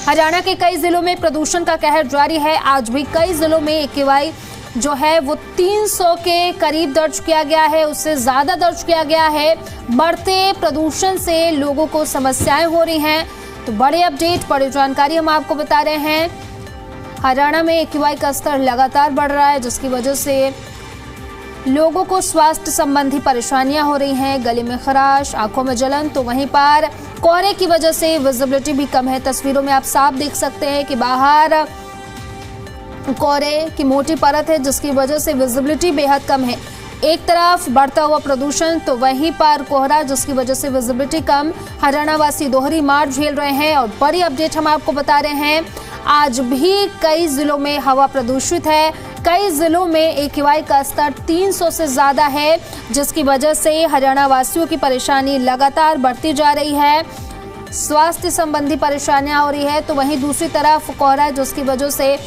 हरियाणा के कई जिलों में प्रदूषण का कहर जारी है। आज भी कई जिलों में AQI जो है वो 300 के करीब दर्ज किया गया है, उससे ज्यादा दर्ज किया गया है। बढ़ते प्रदूषण से लोगों को समस्याएं हो रही हैं। तो बड़े अपडेट, बड़ी जानकारी हम आपको बता रहे हैं। हरियाणा में AQI का स्तर लगातार बढ़ रहा है, जिसकी वजह से लोगों को स्वास्थ्य संबंधी परेशानियां हो रही हैं। गले में खराश, आंखों में जलन, तो वहीं पर कोहरे की वजह से विजिबिलिटी भी कम है। तस्वीरों में आप साफ देख सकते हैं कि बाहर कोहरे की मोटी परत है, जिसकी वजह से विजिबिलिटी बेहद कम है। एक तरफ बढ़ता हुआ प्रदूषण, तो वहीं पर कोहरा, जिसकी वजह से विजिबिलिटी कम। हरियाणा वासी दोहरी मार झेल रहे हैं। और बड़ी अपडेट हम आपको बता रहे हैं, आज भी कई जिलों में हवा प्रदूषित है। कई जिलों में AQI का स्तर 300 से ज्यादा है, जिसकी वजह से हरियाणा वासियों की परेशानी लगातार बढ़ती जा रही है। स्वास्थ्य संबंधी परेशानियां हो रही है, तो वहीं दूसरी तरफ कोहरा, जिसकी वजह से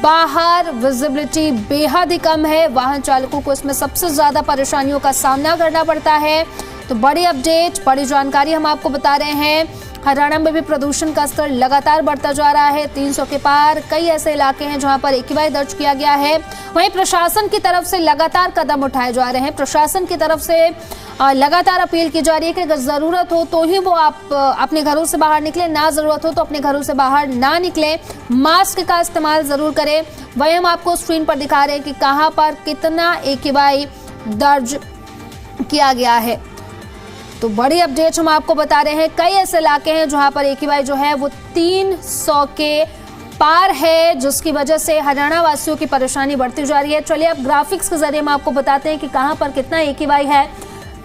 बाहर विजिबिलिटी बेहद ही कम है। वाहन चालकों को इसमें सबसे ज्यादा परेशानियों का सामना करना पड़ता है। तो बड़ी अपडेट, बड़ी जानकारी हम आपको बता रहे हैं। हरियाणा में भी प्रदूषण का स्तर लगातार बढ़ता जा रहा है, 300 के पार। कई ऐसे इलाके हैं जहां पर AQI दर्ज किया गया है। वहीं प्रशासन की तरफ से लगातार कदम उठाए जा रहे हैं। प्रशासन की तरफ से लगातार अपील की जा रही है कि अगर जरूरत हो तो ही वो आप अपने घरों से बाहर निकलें, ना जरूरत हो तो अपने घरों से बाहर ना निकलें। मास्क का इस्तेमाल जरूर करें। वहीं हम आपको स्क्रीन पर दिखा रहे हैं कि कहां पर कितना AQI दर्ज किया गया है। तो बड़ी अपडेट हम आपको बता रहे हैं। कई ऐसे इलाके हैं जहां पर AQI जो है वो 300 के पार है, जिसकी वजह से हरियाणा वासियों की परेशानी बढ़ती जा रही है। चलिए अब ग्राफिक्स के जरिए हम आपको बताते हैं कि कहां पर कितना AQI है।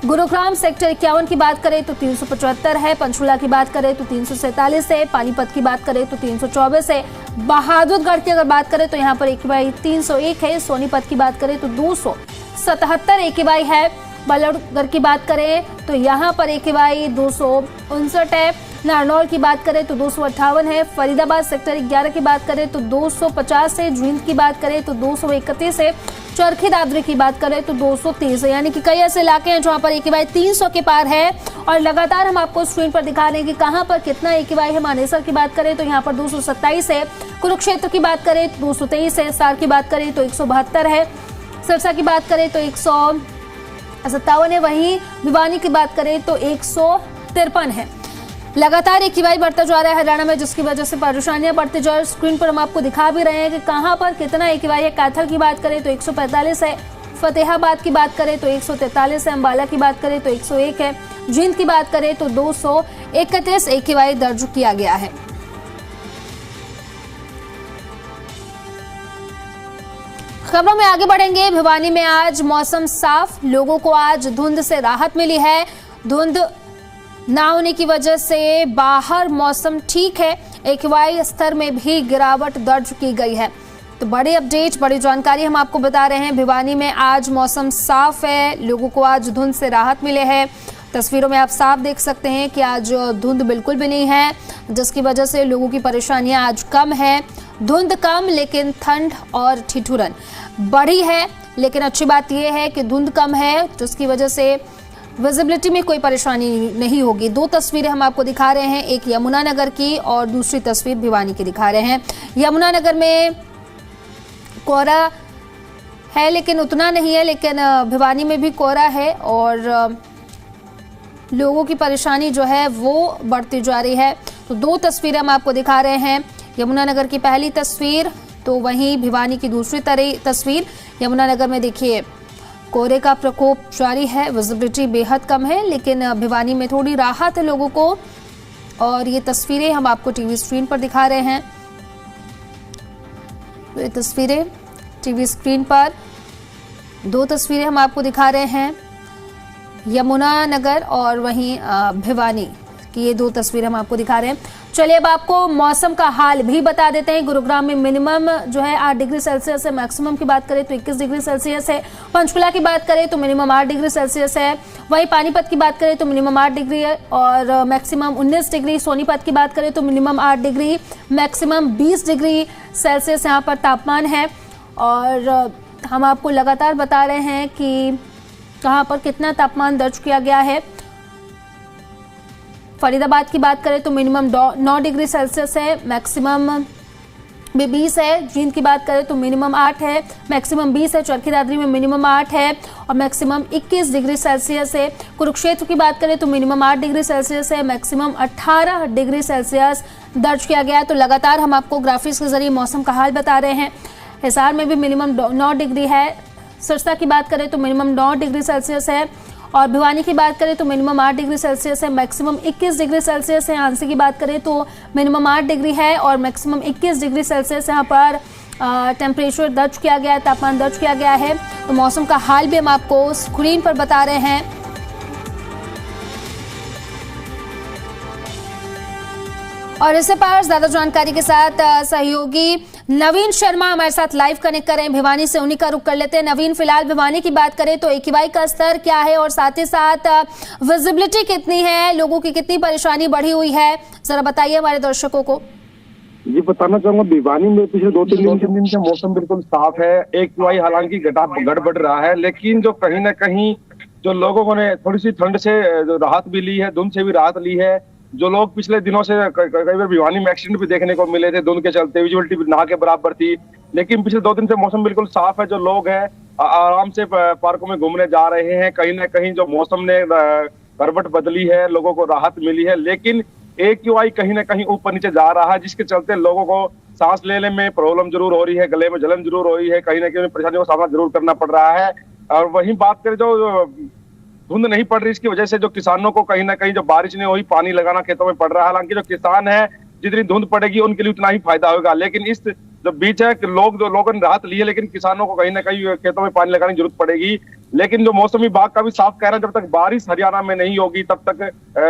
गुरुग्राम सेक्टर 51 की बात करें तो 375 है। पंचकुला की बात करें तो 347 है। पानीपत की बात करें तो 324 है। बहादुरगढ़ की अगर बात करें तो यहाँ पर AQI 301 है। सोनीपत की बात करें तो 277 AQI है। बल्लभगढ़ की बात करें तो यहाँ पर AQI 259 है। नारनौल की बात करें तो 258 है। फरीदाबाद सेक्टर 11 की बात करें तो 250 है। जींद की बात करें तो 231 है। चरखी दादरी की बात करें तो 230 है। यानी कि कई ऐसे इलाके हैं जहां पर AQI 300 के पार है। और लगातार हम आपको स्क्रीन पर दिखा रहे हैं कि कहां पर कितना AQI है। मानेसर की बात करें तो यहाँ पर 227 है। कुरुक्षेत्र की बात करें तो 223 है। सार की बात करें तो 172 है। सिरसा की बात करें तो 157 है। वहीं भिवानी की बात करें तो 153 है। लगातार AQI बढ़ता जा रहा है हरियाणा में, जिसकी वजह से परेशानियां बढ़ती जा रही है। स्क्रीन पर हम आपको दिखा भी रहे हैं कि कहां पर कितना AQI है। कैथल की बात करें तो 145 है। फतेहाबाद की बात करें तो 143 है। अंबाला की बात करें तो 101 है। जींद की बात करें तो 231 AQI दर्ज किया गया है। खबरों में आगे बढ़ेंगे। भिवानी में आज मौसम साफ, लोगों को आज धुंध से राहत मिली है। धुंध ना होने की वजह से बाहर मौसम ठीक है। AQI स्तर में भी गिरावट दर्ज की गई है। तो बड़ी अपडेट, बड़ी जानकारी हम आपको बता रहे हैं। भिवानी में आज मौसम साफ है, लोगों को आज धुंध से राहत मिले है। तस्वीरों में आप साफ देख सकते हैं कि आज धुंध बिल्कुल भी नहीं है, जिसकी वजह से लोगों की परेशानियां आज कम है। धुंध कम, लेकिन ठंड और ठिठुरन बढ़ी है। लेकिन अच्छी बात यह है कि धुंध कम है, जिसकी वजह से विजिबिलिटी में कोई परेशानी नहीं होगी। दो तस्वीरें हम आपको दिखा रहे हैं, एक यमुनानगर की और दूसरी तस्वीर भिवानी की दिखा रहे हैं। यमुनानगर में कोहरा है, लेकिन उतना नहीं है, लेकिन भिवानी में भी कोहरा है और लोगों की परेशानी जो है वो बढ़ती जा रही है। तो दो तस्वीरें हम आपको दिखा रहे हैं, यमुनानगर की पहली तस्वीर तो वहीं भिवानी की दूसरी तस्वीर। यमुनानगर में देखिए कोहरे का प्रकोप जारी है, विजिबिलिटी बेहद कम है, लेकिन भिवानी में थोड़ी राहत है लोगों को। और ये तस्वीरें हम आपको टीवी स्क्रीन पर दिखा रहे हैं। तो ये तस्वीरें टीवी स्क्रीन पर, दो तस्वीरें हम आपको दिखा रहे हैं, यमुनानगर और वहीं भिवानी की ये दो तस्वीरें हम आपको दिखा रहे हैं। चलिए अब आपको मौसम का हाल भी बता देते हैं। गुरुग्राम में मिनिमम जो है 8 डिग्री सेल्सियस है। मैक्सिमम की बात करें तो 21 डिग्री सेल्सियस है। पंचकुला की बात करें तो मिनिमम 8 डिग्री सेल्सियस है। वहीं पानीपत की बात करें तो मिनिमम 8 डिग्री है और मैक्सिमम 19 डिग्री। सोनीपत की बात करें तो minimum 8 degree, maximum 20 degree Celsius यहाँ पर तापमान है। और हम आपको लगातार बता रहे हैं कि कहाँ पर कितना तापमान दर्ज किया गया है। फरीदाबाद की बात करें तो मिनिमम 9 डिग्री सेल्सियस है, मैक्सिमम भी 20 है। जींद की बात करें तो मिनिमम 8 है, मैक्सिमम 20 है। चरखी दादरी में मिनिमम 8 है और मैक्सिमम 21 डिग्री सेल्सियस है। कुरुक्षेत्र की बात करें तो मिनिमम 8 डिग्री सेल्सियस है, मैक्सिमम 18 डिग्री सेल्सियस दर्ज किया गया है। तो लगातार हम आपको ग्राफिक्स के जरिए मौसम का हाल बता रहे हैं। हिसार में भी मिनिमम 9 डिग्री है। सिरसा की बात करें तो मिनिमम 9 डिग्री सेल्सियस है और भिवानी की बात करें तो मिनिमम 8 डिग्री सेल्सियस है, मैक्सिमम 21 डिग्री सेल्सियस है। आंसी की बात करें तो मिनिमम 8 डिग्री है और मैक्सिमम 21 डिग्री सेल्सियस यहाँ पर टेम्परेचर दर्ज किया गया है, तापमान दर्ज किया गया है। तो मौसम का हाल भी हम आपको स्क्रीन पर बता रहे हैं। और इससे पर ज्यादा जानकारी के साथ सहयोगी नवीन शर्मा हमारे साथ लाइव कनेक्ट करें भिवानी से, उन्हीं का रुख कर लेते हैं। नवीन, फिलहाल भिवानी की बात करें तो AQI का स्तर क्या है और साथ ही साथ विजिबिलिटी कितनी है, लोगों की कितनी परेशानी बढ़ी हुई है, जरा बताइए हमारे दर्शकों को। जी बताना चाहूंगा, भिवानी में पिछले 2-3 दिन से मौसम बिल्कुल साफ है। AQI हालांकि गड़ बढ़ रहा है, लेकिन जो कहीं ना कहीं जो लोगों ने थोड़ी सी ठंड से राहत भी ली है, धुंध से भी राहत ली है। जो लोग पिछले दिनों से कई बार भिवानी में एक्सीडेंट भी देखने को मिले थे धुंध के चलते, विजिबिलिटी ना के बराबर थी, लेकिन पिछले 2 दिन से मौसम बिल्कुल साफ है। जो लोग हैं आराम से पार्कों में घूमने जा रहे हैं। कहीं ना कहीं जो मौसम ने करवट बदली है, लोगों को राहत मिली है, लेकिन AQI कहीं ना कहीं ऊपर नीचे जा रहा है, जिसके चलते लोगों को सांस लेने में प्रॉब्लम जरूर हो रही है, गले में जलन जरूर हो रही है, कहीं ना कहीं परेशानियों का सामना जरूर करना पड़ रहा है। और वहीं बात करें जो धुंध नहीं पड़ रही, इसकी वजह से जो किसानों को कहीं ना कहीं जो बारिश नहीं हुई, पानी लगाना खेतों में पड़ रहा है। हालांकि जो किसान है, जितनी धुंध पड़ेगी उनके लिए उतना ही फायदा होगा, लेकिन इस जो बीच है कि लोगों ने राहत ली है, लेकिन किसानों को कहीं ना कहीं खेतों में पानी लगाने की जरूरत पड़ेगी। लेकिन जो मौसम विभाग का भी साफ कह रहा है, जब तक बारिश हरियाणा में नहीं होगी तब तक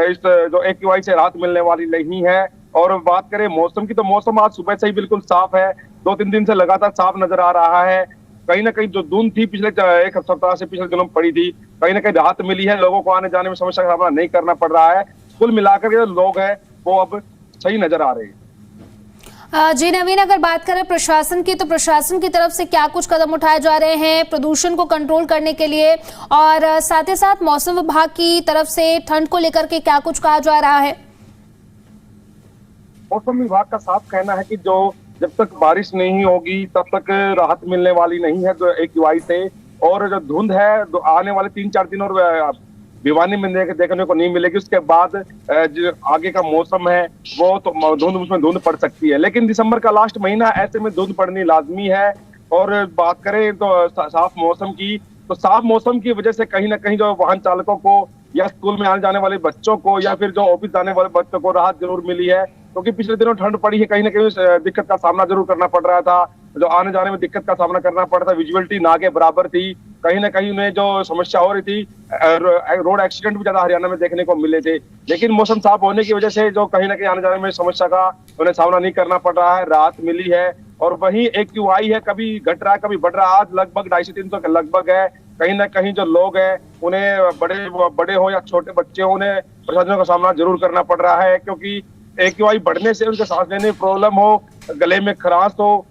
इस जो AQI से राहत मिलने वाली नहीं है। और बात करें मौसम की, तो मौसम आज सुबह से ही बिल्कुल साफ है, 2-3 दिन से लगातार साफ नजर आ रहा है। कहीं ना कहीं जो धुंध थी पिछले 1 सप्ताह से पिछले दिनों में पड़ी थी, कहीं ना कहीं राहत मिली है, लोगों को आने जाने में समस्या का सामना नहीं करना पड़ रहा है। कुल मिलाकर जो लोग हैं वो अब सही नजर आ रहे हैं। जी नवीन, अगर बात करें प्रशासन की, तो प्रशासन की तरफ से क्या कुछ कदम उठाए जा रहे हैं प्रदूषण को कंट्रोल करने के लिए, और साथ ही साथ मौसम विभाग की तरफ से ठंड को लेकर के क्या कुछ कहा जा रहा है? मौसम विभाग का साफ कहना है कि जो जब तक बारिश नहीं होगी तब तक राहत मिलने वाली नहीं है जो AQI से। और जो धुंध है जो आने वाले 3-4 दिन और भिवानी में देखने को नहीं मिलेगी। उसके बाद जो आगे का मौसम है वो तो धुंध पड़ सकती है, लेकिन दिसंबर का लास्ट महीना, ऐसे में धुंध पड़नी लाजमी है। और बात करें तो साफ मौसम की, तो साफ मौसम की वजह से कहीं ना कहीं जो वाहन चालकों को या स्कूल में आने जाने वाले बच्चों को या फिर जो ऑफिस जाने वाले बच्चों को राहत जरूर मिली है, क्योंकि पिछले दिनों ठंड पड़ी है, कहीं ना कहीं दिक्कत का सामना जरूर करना पड़ रहा था। जो आने जाने में दिक्कत का सामना करना पड़ता, विजुअलिटी ना के बराबर थी। कहीं ना कहीं उन्हें जो समस्या हो रही थी, रोड एक्सीडेंट भी ज्यादा हरियाणा में देखने को मिले थे, लेकिन मौसम साफ होने की वजह से जो कहीं ना कहीं आने जाने में समस्या का उन्हें सामना नहीं करना पड़ रहा है, राहत मिली है। और वहीं AQI है, कभी घट रहा है कभी बढ़ रहा है, आज लगभग 250-300 के लगभग है। कहीं ना कहीं जो लोग हैं उन्हें बड़े हो या छोटे बच्चे हो, उन्हें परेशानियों का सामना जरूर करना पड़ रहा है, क्योंकि AQI बढ़ने से उनके सांस लेने में प्रॉब्लम हो, गले में खराश हो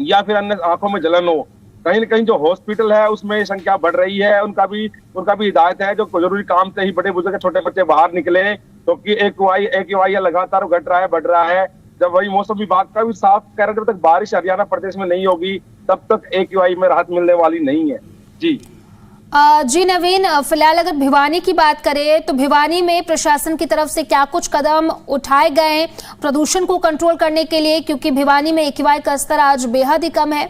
या फिर अन्य आंखों में जलन हो। कहीं ना कहीं जो हॉस्पिटल है उसमें संख्या बढ़ रही है, उनका भी हिदायत है जो जरूरी काम से ही बड़े बुजुर्ग छोटे बच्चे बाहर निकले, क्योंकि AQI लगातार घट रहा है, बढ़ रहा है। जब वही मौसम विभाग का भी साफ कह रहा है, जब तक बारिश हरियाणा प्रदेश में नहीं होगी तब तक AQI में राहत मिलने वाली नहीं है। जी नवीन, फिलहाल अगर भिवानी की बात करें तो भिवानी में प्रशासन की तरफ से क्या कुछ कदम उठाए गए प्रदूषण को कंट्रोल करने के लिए, क्योंकि भिवानी में AQI का स्तर आज बेहद ही कम है?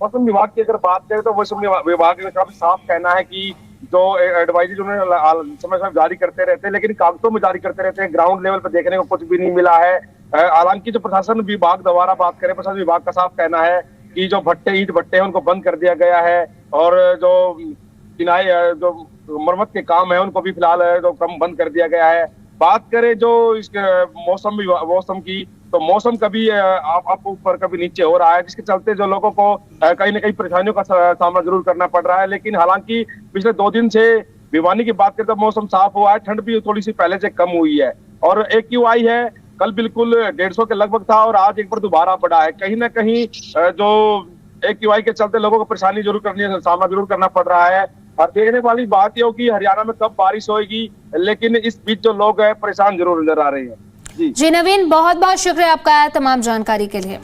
मौसम विभाग की अगर बात करें तो मौसम विभाग का काफी साफ कहना है कि जो एडवाइजरी उन्होंने समय समय जारी करते रहते हैं, लेकिन कागजों में जारी करते रहते हैं, ग्राउंड लेवल पर देखने को कुछ भी नहीं मिला है। हालांकि जो प्रशासन विभाग दोबारा बात करें, प्रशासन विभाग का साफ कहना है कि जो ईंट भट्टे हैं उनको बंद कर दिया गया है, और जो चिनाई जो मरम्मत के काम है उनको भी फिलहाल जो कम बंद कर दिया गया है। बात करें जो इस मौसम की, तो मौसम कभी आप ऊपर कभी नीचे हो रहा है, जिसके चलते जो लोगों को कहीं ना कहीं परेशानियों का सामना जरूर करना पड़ रहा है। लेकिन हालांकि पिछले 2 दिन से भिवानी की बात करें तो मौसम साफ हुआ है, ठंड भी थोड़ी सी पहले से कम हुई है। और AQI है कल बिल्कुल 150 के लगभग था और आज एक बार दोबारा बढ़ा है। कहीं ना कहीं जो AQI के चलते लोगों को परेशानी जरूर सामना जरूर करना पड़ रहा है। और देखने वाली बात ये होगी हरियाणा में कब बारिश होगी, लेकिन इस बीच जो लोग हैं परेशान जरूर नजर आ रहे हैं। जी नवीन, बहुत बहुत शुक्रिया आपका तमाम जानकारी के लिए।